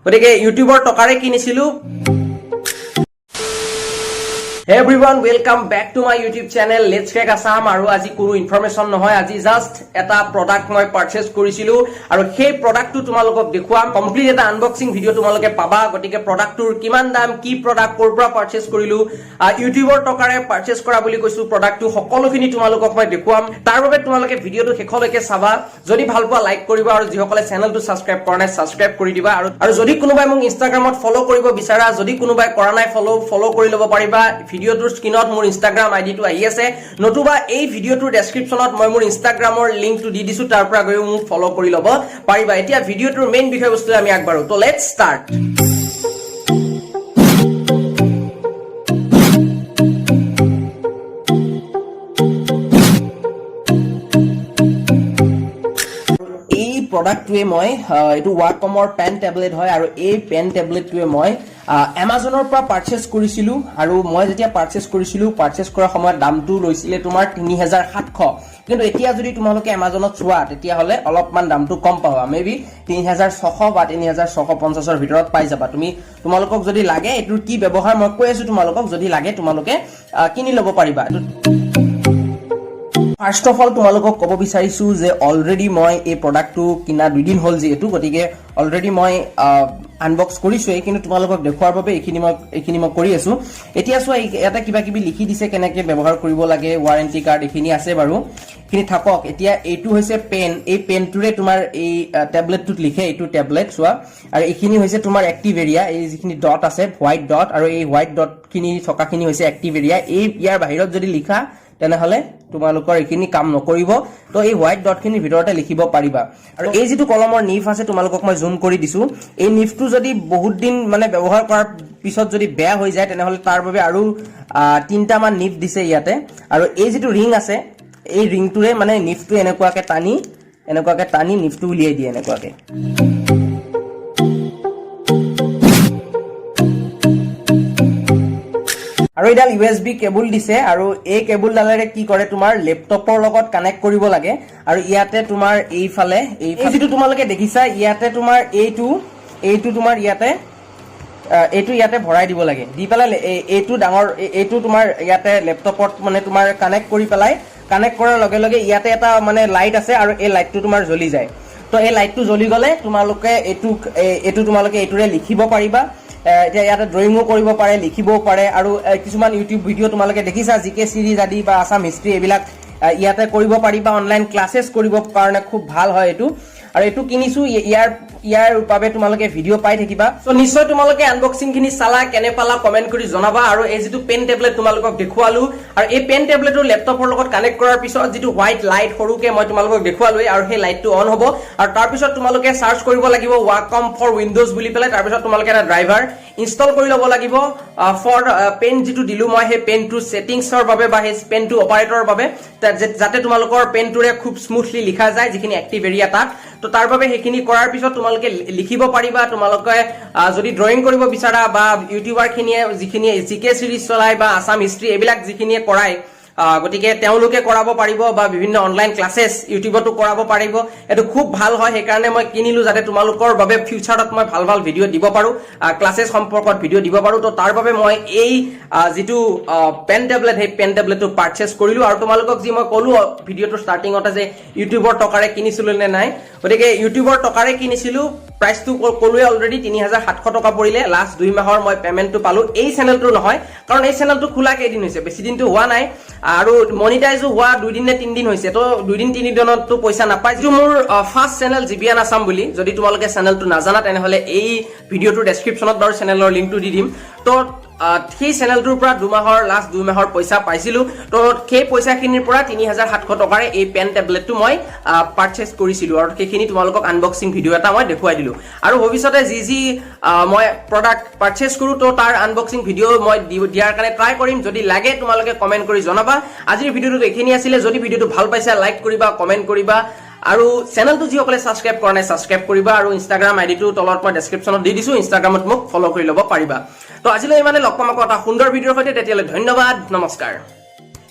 গতিকে ইউটিউবৰ টকাৰে কিনিছিলো Hey everyone, welcome back to my YouTube channel Let's Crack Assam আৰু আজি কোনো ইনফৰমেশন নহয় আজি জাস্ট এটা প্ৰডাক্ট মই পাৰচেজ কৰিছিলো আৰু সেই প্ৰডাক্টটো তোমালোকক দেখুৱাম কমপ্লিট এটা আনবক্সিং ভিডিও তোমালোকে পাবা গতিকে প্ৰডাক্টটোৰ কিমান দাম কি প্ৰডাক্ট কৰ পৰা পাৰচেজ কৰিলো ইউটিউবৰ টকাৰে পাৰচেজ কৰা বুলি কৈছো প্ৰডাক্টটো সকলোখিনি তোমালোকক মই দেখুৱাম তাৰ বাবে তোমালোকে ভিডিওটো শেষলৈকে চাবা যদি ভাল পোৱা লাইক কৰিবা আৰু যিসকলে চেনেলটো সাবস্ক্ৰাইব কৰা নাই সাবস্ক্ৰাইব কৰি দিবা আৰু যদি কোনোবাই মোক ইনষ্টাগ্ৰামত ফলো কৰিব বিচাৰা যদি কোনোবাই কৰা নাই ফলো কৰি ল'ব পাৰিবা ভিডিওটোৰ স্ক্ৰিনত মোৰ ইনষ্টাগ্ৰাম আইডিটো আহি আছে নতুবা এই ভিডিওটোৰ ডেসক্ৰিপচনত মই মোৰ ইনষ্টাগ্ৰামৰ লিংকটো দি দিছো তাৰ পৰা গৈ মোক ফলো কৰি ল'ব পাৰিবা এতিয়া ভিডিওটোৰ মেইন বিষয়বস্তু আমি আগবাঢ়ো তো লেটস ষ্টাৰ্ট এই প্ৰডাক্টটোৱে মই এটো ওয়াকমৰ পেন ট্যাবলেট হয় আৰু এই পেন ট্যাবলেটটোৱে মই Amazonৰ পৰা পাৰচেজ কৰিছিলো আৰু মই যেতিয়া পাৰচেজ কৰিছিলো পাৰচেজ কৰাৰ সময়ত দামটো লৈছিলে তোমাৰ 3700 কিন্তু এতিয়া যদি তোমালোকে Amazonত চোৱা তেতিয়া হলে অলপমান দামটো কম পাবা মেবি 3600 বা 3650 ৰ ভিতৰত পাই যাবা তোমালোকক যদি লাগে এটোৰ কি ব্যৱহাৰ মই কৈ আছো তোমালোকক যদি লাগে তোমালোকে কিনি ল'ব পাৰিবা First of all তোমালোকক ক'ব বিচাৰিছো যে অলৰেডি মই এই প্ৰডাক্টটো কিনা 2 দিন হ'ল যেটো গতিকে অলৰেডি মই আনবক্স কৰিছো কিন্তু তোমালোকক দেখুৱাৰ বাবে এখিনি মই কৰি আছো এতিয়া চোৱা এটা কিবা কিবি লিখি দিছে কেনেকৈ ব্যৱহাৰ কৰিব লাগে ওয়াৰেন্টি কাৰ্ড এখিনি আছে বাৰু খিনি থাকক এতিয়া এইটো হৈছে পেন এই পেনটোৰে তোমাৰ এই ট্যাবলেটটোত লিখে এইটো ট্যাবলেট চোৱা আৰু এখিনি হৈছে তোমাৰ এক্টিভ এৰিয়া এই যিখিনি ডট আছে হোৱাইট ডট আৰু এই হোৱাইট ডট খিনি থকাখিনি হৈছে এক্টিভ এৰিয়া এই ইয়াৰ বাহিৰত যদি লিখা তেনেহলে তোমালোকৰ এখিনি কাম নকৰিব তো এই হোৱাইট ডট খিনি ভিতৰতে লিখিব পাৰিবা আৰু এই যেটো কলমৰ নিফ আছে তোমালোকক মই জুম কৰি দিছো এই নিফটো যদি বহুত দিন মানে ব্যৱহাৰ কৰাৰ পিছত যদি বেয়া হৈ যায় তেনেহলে তাৰ বাবে আৰু তিনটা মান নিফ দিছে ইয়াতে আৰু এই যেটো ৰিং আছে এই ৰিংটোৰে মানে নিফটো এনেকুৱাকে টানি নিফটো উলিয়াই দিয়ে এনেকুৱাকে আৰু এডাল USB কেবল দিছে আৰু এই কেবল ডালেৰে কি কৰে তোমাৰ ল্যাপটপৰ লগত কানেক্ট কৰিব লাগে আৰু ইয়াতে তোমাৰ এইফালে এই যেটো তোমালোকে দেখিছা ইয়াতে তোমাৰ এইটো তোমাৰ ইয়াতে ভৰাই দিব লাগে দি পেলাই এইটো ডাঙৰ এইটো তোমাৰ ইয়াতে ল্যাপটপত মানে তোমাৰ কানেক্ট কৰি পেলাই কানেক্ট কৰাৰ লগে লগে ইয়াতে এটা মানে লাইট আছে আৰু এই লাইটটো তোমাৰ জ্বলি যায় তো এই লাইটটো জ্বলি গলে তোমালোকে এইটো তোমালোকে এইটোৰে লিখিব পাৰিবা এতিয়া ইয়াতে ড্ৰয়িংও কৰিব পাৰে লিখিবও পাৰে আৰু কিছুমান ইউটিউব ভিডিও তোমালোকে দেখিছা জিকে সিৰিজ আদি বা আসাম হিষ্ট্ৰী এবিলাক ইয়াতে কৰিব পাৰিবা অনলাইন ক্লাसेस কৰিব কাৰণে খুব ভাল হয় এটো আৰু এটো কিনিছো ইয়াৰ বাবে তোমালোকে ভিডিও পাই থাকিবা সো নিশ্চয় তোমালোকে আনবক্সিং খিনি চালা কেনে পালা কমেন্ট কৰি জনাবা আৰু এই যেটো পেন ট্যাবলেট তোমালোকক দেখুৱালো আৰু এই পেন ট্যাবলেটৰ ল্যাপটপৰ লগত কানেক্ট কৰাৰ পিছত যেটো হোৱাইট লাইট সৰুকে মই তোমালোকক দেখুৱালো আৰু সেই লাইটটো অন হ'ব আৰু তাৰ পিছত তোমালোকে সাৰ্চ কৰিব লাগিব ওয়াকম ফৰ উইন্ডোজ বুলি পেলাই তাৰ পিছত তোমালোকে এটা ড্ৰাইভাৰ ইনষ্টল কৰি ল'ব লাগিব ফৰ পেন যেটো দিলু মই হে পেনটো সেটিংছৰ বাবে বা হে পেনটো অপাৰেটৰৰ বাবে যাতে তোমালোকৰ পেনটোৰে খুব স্মুথলি লিখা যায় যিখিনি এক্টিভ এৰিয়া তাত তো তাৰ বাবে হেখিনি কৰাৰ পিছত তোমালোকে লিখিব পাৰিবা তোমালোকে যদি ড্ৰয়িং কৰিব বিচাৰা বা ইউটিউবাৰ খিনিয়ে যিখিনি জিকে সিৰিজ চলাই বা আসাম হিষ্ট্ৰী এবিলাক যিখিনিয়ে কৰায় গতিকে তেওঁলোকে কৰাব পাৰিব বা বিভিন্ন অনলাইন ক্লাसेस ইউটিউবতো কৰাব পাৰিব এটো খুব ভাল হয় সেই কাৰণে মই কিনিলো যাতে তোমালোকৰ বাবে ফিউচাৰত মই ভাল ভিডিও দিব পাৰো ক্লাसेस সম্পৰ্কত ভিডিও দিব পাৰো তো তাৰ বাবে মই এই যেটো পেন ট্যাবলেট হে পেন ট্যাবলেটটো পাৰচেজ কৰিলো আৰু তোমালোকক যি মই কলো ভিডিওটো ষ্টাৰ্টিংতে যে ইউটিউবৰ টকাৰে কিনিছিলো নে নাই গতিকে ইউটিউবৰ টকাৰে কিনিছিলো প্ৰাইসটো কলোৱে অলৰেডি 3700 টকা পৰিলে লাষ্ট 2 মাহৰ মই পেমেন্টটো পালো এই চেনেলটো নহয় কাৰণ এই চেনেলটো খোলা কেইদিন হৈছে বেছি দিনটো হোৱা নাই আৰু মনিটাইজও হোৱা 2 দিন নে 3 দিন হৈছে তো 2 দিন 3 দিনতো পইচা নাপায় যে মোৰ ফাৰ্স্ট চেনেল জিবিয়ান আসাম বুলি যদি তোমালোকে চেনেলটো নাজানা তেনেহলে এই ভিডিওটোৰ ডেসক্ৰিপচনত বাৰু চেনেলৰ লিংকটো দি দিম তো সেই চেনেলটোৰ পৰা 2 মাহৰ লাষ্ট 2 মাহৰ পইচা পাইছিলো তো সেই পইচাখিনিৰ পৰা 3700 টকাৰে এই পেন ট্যাবলেটটো মই পাৰচেজ কৰিছিলো আৰু সেইখিনি তোমালোকক আনবক্সিং ভিডিও এটা মই দেখুৱাই দিলো আৰু ভৱিষ্যতে যি মই প্ৰডাক্ট পাৰচেজ কৰো তো তাৰ আনবক্সিং ভিডিও মই দিয়াৰ কাৰণে ট্ৰাই কৰিম যদি লাগে তোমালোকে কমেন্ট কৰি জনাবা আজিৰ ভিডিওটো এখিনি আছিল যদি ভিডিওটো ভাল পাইছা লাইক কৰিবা কমেন্ট কৰিবা আৰু চেনেলটো যিসকলে সাবস্ক্ৰাইব কৰা নাই সাবস্ক্ৰাইব কৰিবা আৰু ইনষ্টাগ্ৰাম আইডিটো তলত মই ডেসক্ৰিপচনত দি দিছো ইনষ্টাগ্ৰামত মোক ফলো কৰি ল'ব পাৰিবা তো আজিলৈ ইমানে লগ পাম আকৌ এটা সুন্দৰ ভিডিওৰ সৈতে তেতিয়ালৈ ধন্যবাদ নমস্কাৰ